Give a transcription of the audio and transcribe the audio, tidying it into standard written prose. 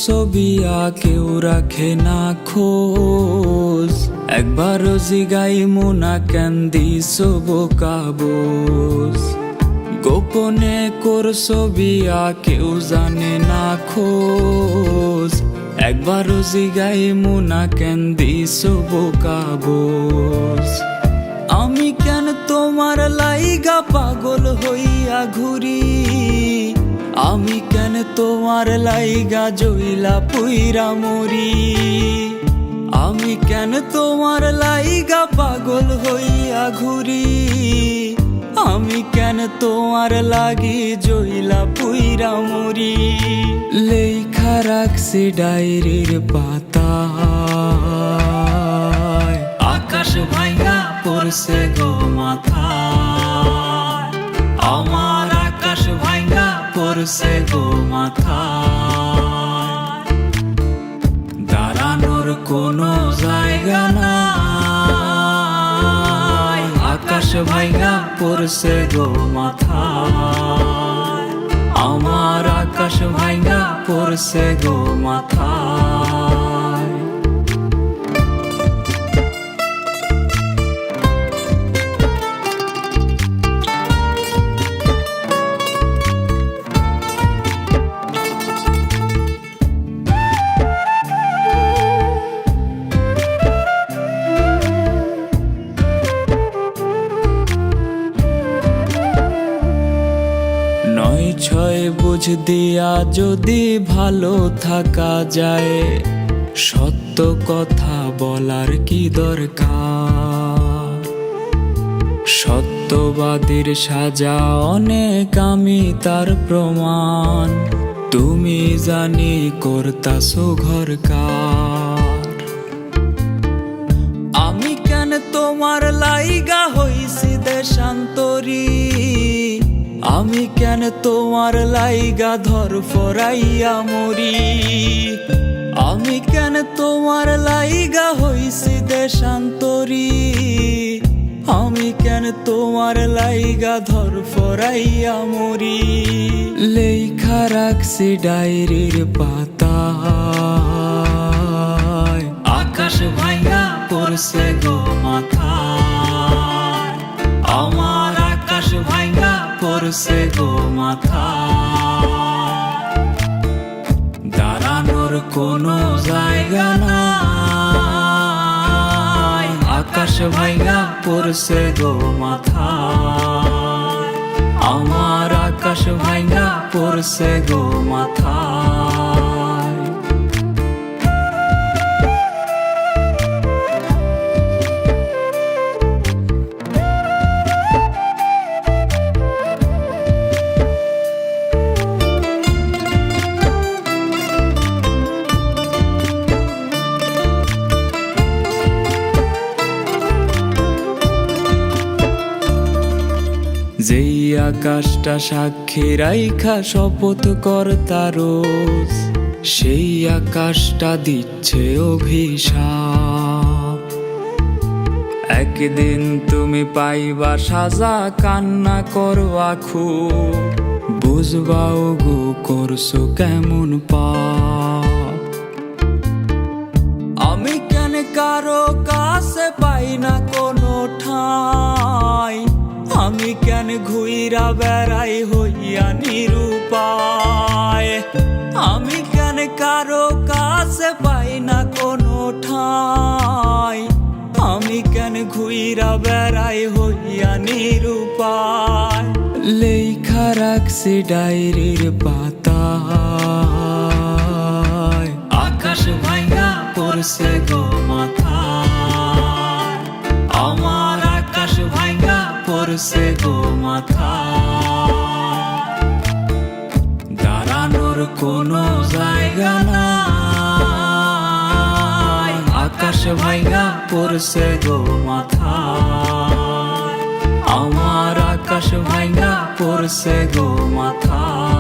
ছবি কেউ রাখে না খোঁজ, একবারও জিগাইমু না কেন দিছো বোকা বোঝ। গোপনে ছবি কেউ জানে না খোঁজ, একবারও জিগাইমু না কেন দিছো বোকা বোঝ। আমি কেন তোমার লাইগা পাগল হইয়া ঘুরি, আমি কেন তোমার লাইগা জইলা পুইরা মরি। আমি কেন তোমার লাইগা পাগল হইয়া ঘুরি, আমি কেন তোমার লাগি জইলা পুইরা মরি। লেখা রাখছি ডায়েরির পাতায়, আকাশ ভাঙা পড়ছে গো মাথায়। আমার আকাশ ভাঙা পড়ছে গো মাথায়, দাঁড়ানোর কোনো জায়গা নাই। আকাশ ভাঙা পড়ছে গো মাথায়, আমার আকাশ ভাঙা পড়ছে গো মাথায়। নয় ছয় বুঝ দিয়া যদি ভালো থাকা যায়, সত্য কথা বলার কি দরকার। সত্যবাদীর সাজা অনেক, আমি তার প্রমাণ। তুমি জানি করতাছো ঘরকার। আমি কেন তোমার লাইগা হইছি দেশান্তরী, আমি কেন তোমার লাইগা ধরফরাইয়া মরি। আমি কেন তোমার লাইগা হইছি দেশান্তরী, আমি কেন তোমার লাইগা ধরফরাইয়া মরি। লেখা রাখছি ডায়েরির পাতায়, আকাশ ভাঙা পড়ছে গো মাথায়। আমার আকাশ ভাঙা পড়ছে গো মাথায়, দাঁড়ানোর কোনো জায়গা নাই। আকাশ ভাঙা পড়ছে গো মাথায়, আমার আকাশ ভাঙা পড়ছে গো মাথায়। যেই আকাশটা সাক্ষী রাইখা শপথ কর্তা রোজ, সেই আকাশটা দিচ্ছে অভিশাপ। একদিন তুমি পাইবা সাজা, কান্না করবা খুব, বুঝবাও গো করছো কেমন পাপ। আমি কেন কারো কাছে পাই না কোনো ঠাঁই, আমি কেন ঘুইরা বেড়াই হইয়া নিরুপায়। আমি কেন কারো কাছে পাই না কোনো ঠাঁই, আমি কেন ঘুইরা বেড়াই হইয়া নিরুপায়। লেখা রাখছি ডায়েরির পাতায়, আকাশ ভাঙা পড়ছে গো মাথায়। আমার আকাশ ভাঙা পড়ছে গো মাথায়, দাঁড়ানোর কোনো জায়গা নাই। আকাশ ভাঙা পড়ছে গো মাথায়, আমার আকাশ ভাঙা পড়ছে গো মাথায়।